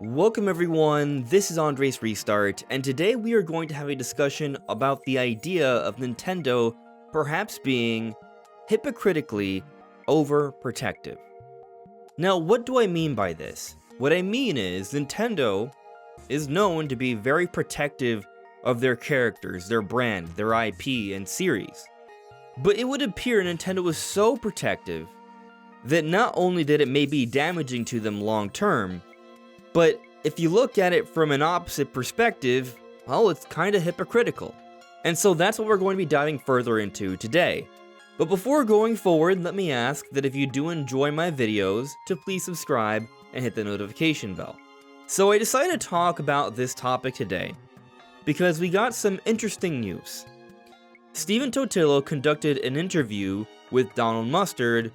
Welcome everyone, this is AndresRestart, and today we are going to have a discussion about the idea of Nintendo perhaps being hypocritically overprotective. Now, what do I mean by this? What I mean is, Nintendo is known to be very protective of their characters, their brand, their IP, and series. But it would appear Nintendo was so protective that not only did it may be damaging to them long term, but if you look at it from an opposite perspective, well, it's kind of hypocritical. And so that's what we're going to be diving further into today. But before going forward, let me ask that if you do enjoy my videos, to please subscribe and hit the notification bell. So I decided to talk about this topic today because we got some interesting news. Stephen Totilo conducted an interview with Donald Mustard,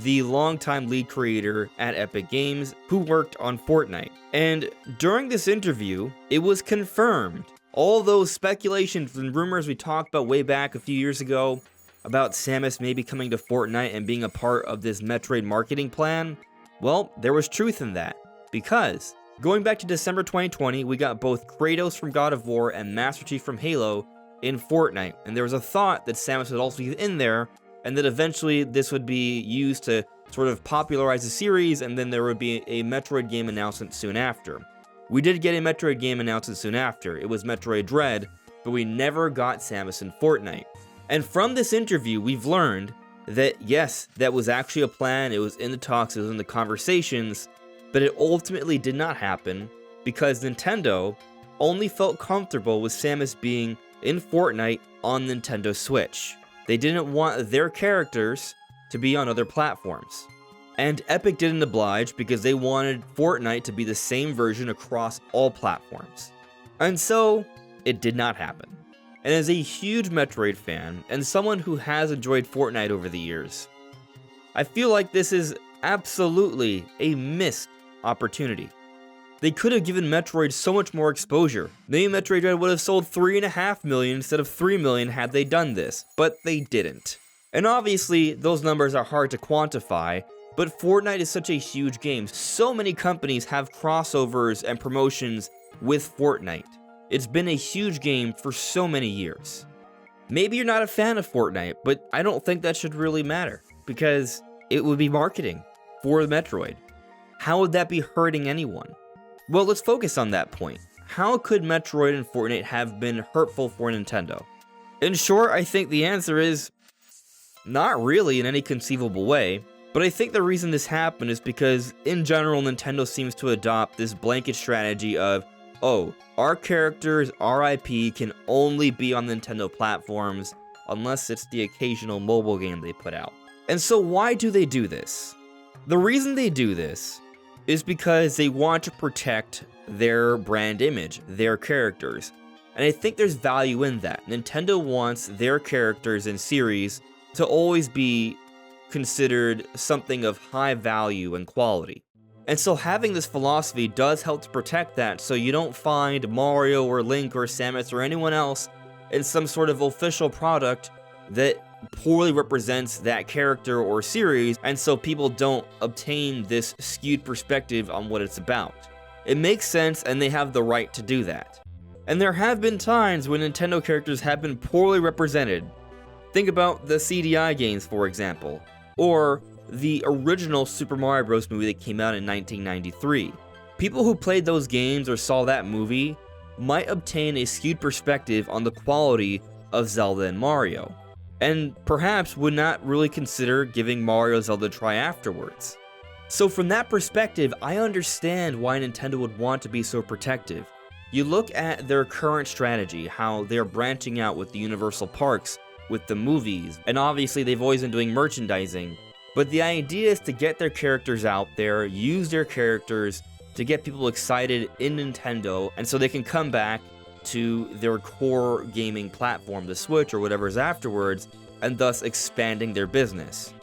the longtime lead creator at Epic Games who worked on Fortnite. And during this interview, it was confirmed all those speculations and rumors we talked about way back a few years ago about Samus maybe coming to Fortnite and being a part of this Metroid marketing plan. Well, there was truth in that, because going back to December 2020, we got both Kratos from God of War and Master Chief from Halo in Fortnite, and there was a thought that Samus would also be in there, and that eventually this would be used to sort of popularize the series, and then there would be a Metroid game announcement soon after. We did get a Metroid game announcement soon after. It was Metroid Dread, but we never got Samus in Fortnite. And from this interview, we've learned that yes, that was actually a plan, it was in the talks, it was in the conversations, but it ultimately did not happen because Nintendo only felt comfortable with Samus being in Fortnite on Nintendo Switch. They didn't want their characters to be on other platforms. And Epic didn't oblige because they wanted Fortnite to be the same version across all platforms. And so, it did not happen. And as a huge Metroid fan, and someone who has enjoyed Fortnite over the years, I feel like this is absolutely a missed opportunity. They could have given Metroid so much more exposure. Maybe Metroid Dread would have sold 3.5 million instead of 3 million had they done this, but they didn't. And obviously, those numbers are hard to quantify, but Fortnite is such a huge game. So many companies have crossovers and promotions with Fortnite. It's been a huge game for so many years. Maybe you're not a fan of Fortnite, but I don't think that should really matter, because it would be marketing for Metroid. How would that be hurting anyone? Well, let's focus on that point. How could Metroid and Fortnite have been hurtful for Nintendo? In short, I think the answer is not really in any conceivable way, but I think the reason this happened is because, in general, Nintendo seems to adopt this blanket strategy of, oh, our characters, our IP can only be on Nintendo platforms unless it's the occasional mobile game they put out. And so why do they do this? The reason they do this is because they want to protect their brand image, their characters. And I think there's value in that. Nintendo wants their characters and series to always be considered something of high value and quality. And so having this philosophy does help to protect that, so you don't find Mario or Link or Samus or anyone else in some sort of official product that poorly represents that character or series, and so people don't obtain this skewed perspective on what it's about. It makes sense, and they have the right to do that. And there have been times when Nintendo characters have been poorly represented. Think about the CDI games, for example, or the original Super Mario Bros. Movie that came out in 1993. People who played those games or saw that movie might obtain a skewed perspective on the quality of Zelda and Mario, and perhaps would not really consider giving Mario Zelda a try afterwards. So from that perspective, I understand why Nintendo would want to be so protective. You look at their current strategy, how they're branching out with the Universal Parks, with the movies, and obviously they've always been doing merchandising, but the idea is to get their characters out there, use their characters to get people excited in Nintendo, and so they can come back to their core gaming platform, the Switch or whatever's afterwards, and thus expanding their business.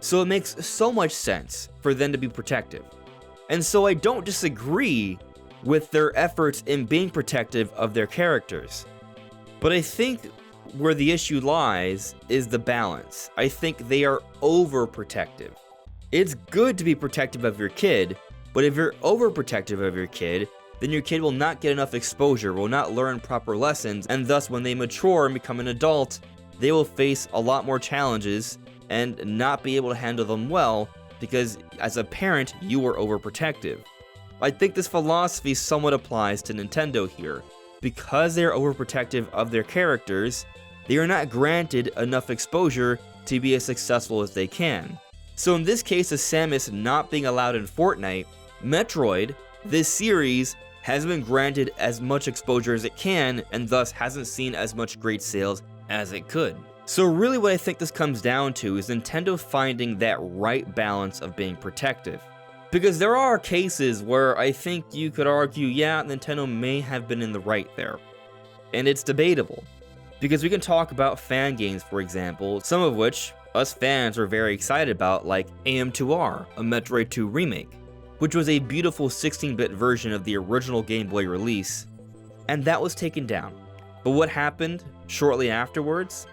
So it makes so much sense for them to be protective. And so I don't disagree with their efforts in being protective of their characters. But I think where the issue lies is the balance. I think they are overprotective. It's good to be protective of your kid, But if you're overprotective of your kid, then your kid will not get enough exposure, will not learn proper lessons, and thus when they mature and become an adult, they will face a lot more challenges and not be able to handle them well because as a parent, you were overprotective. I think this philosophy somewhat applies to Nintendo here. Because they're overprotective of their characters, they are not granted enough exposure to be as successful as they can. So in this case of Samus not being allowed in Fortnite, Metroid, this series, hasn't been granted as much exposure as it can, and thus hasn't seen as much great sales as it could. So really what I think this comes down to is Nintendo finding that right balance of being protective. Because there are cases where I think you could argue, yeah, Nintendo may have been in the right there. And it's debatable. Because we can talk about fan games, for example, some of which us fans are very excited about, like AM2R, a Metroid 2 remake, which was a beautiful 16-bit version of the original Game Boy release, and that was taken down. But what happened shortly afterwards?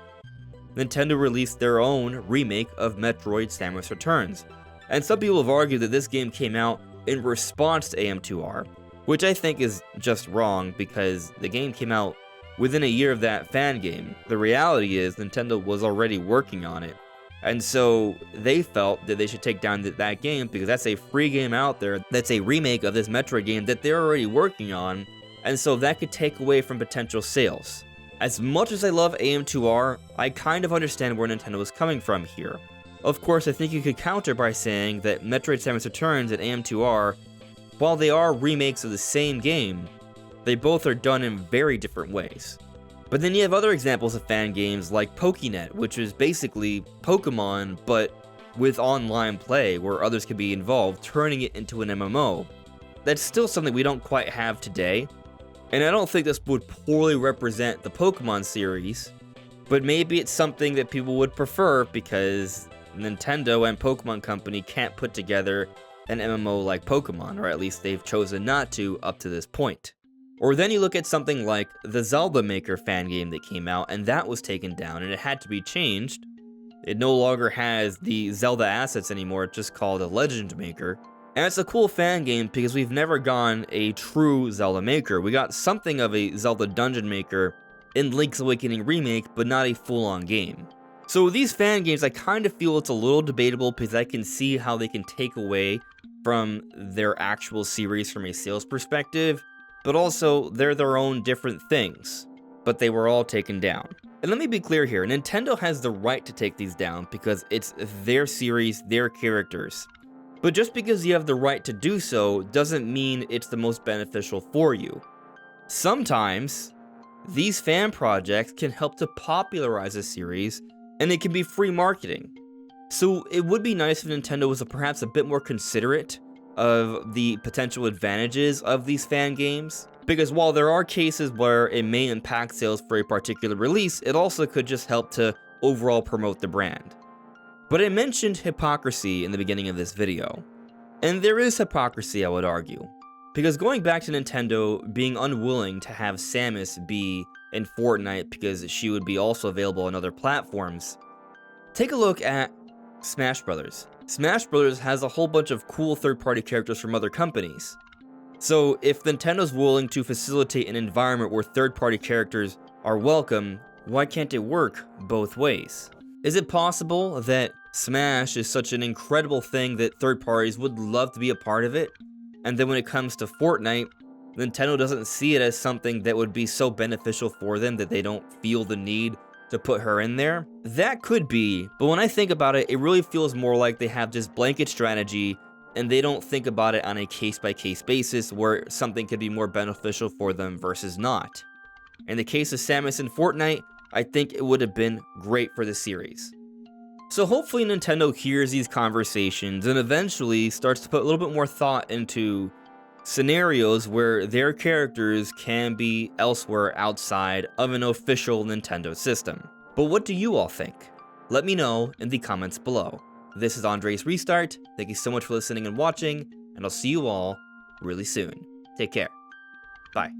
Nintendo released their own remake of Metroid Samus Returns, and some people have argued that this game came out in response to AM2R, which I think is just wrong because the game came out within a year of that fan game. The reality is Nintendo was already working on it, and so they felt that they should take down that game because that's a free game out there that's a remake of this Metroid game that they're already working on, and so that could take away from potential sales. As much as I love AM2R, I kind of understand where Nintendo is coming from here. Of course, I think you could counter by saying that Metroid Samus Returns and AM2R, while they are remakes of the same game, they both are done in very different ways. But then you have other examples of fan games like PokéNet, which is basically Pokemon, but with online play where others can be involved, turning it into an MMO. That's still something we don't quite have today, and I don't think this would poorly represent the Pokemon series, but maybe it's something that people would prefer because Nintendo and Pokemon Company can't put together an MMO like Pokemon, or at least they've chosen not to up to this point. Or then you look at something like the Zelda Maker fan game that came out, and that was taken down, and it had to be changed. It no longer has the Zelda assets anymore, it's just called a Legend Maker. And it's a cool fan game because we've never gone a true Zelda Maker. We got something of a Zelda Dungeon Maker in Link's Awakening Remake, but not a full-on game. So with these fan games, I kind of feel it's a little debatable because I can see how they can take away from their actual series from a sales perspective, but also they're their own different things, but they were all taken down. And let me be clear here, Nintendo has the right to take these down because it's their series, their characters. But just because you have the right to do so doesn't mean it's the most beneficial for you. Sometimes, these fan projects can help to popularize a series, and it can be free marketing. So it would be nice if Nintendo was perhaps a bit more considerate of the potential advantages of these fan games, because while there are cases where it may impact sales for a particular release, it also could just help to overall promote the brand. But I mentioned hypocrisy in the beginning of this video, and there is hypocrisy, I would argue, because going back to Nintendo being unwilling to have Samus be in Fortnite because she would be also available on other platforms, take a look at Smash Brothers. Smash Brothers has a whole bunch of cool third-party characters from other companies. So if Nintendo's willing to facilitate an environment where third-party characters are welcome, why can't it work both ways? Is it possible that Smash is such an incredible thing that third parties would love to be a part of it, and then when it comes to Fortnite, Nintendo doesn't see it as something that would be so beneficial for them that they don't feel the need to put her in there? That could be, but when I think about it, it really feels more like they have this blanket strategy and they don't think about it on a case-by-case basis where something could be more beneficial for them versus not. In the case of Samus in Fortnite, I think it would have been great for the series. So hopefully Nintendo hears these conversations and eventually starts to put a little bit more thought into scenarios where their characters can be elsewhere outside of an official Nintendo system. But what do you all think? Let me know in the comments below. This is AndresRestart. Thank you so much for listening and watching, and I'll see you all really soon. Take care. Bye.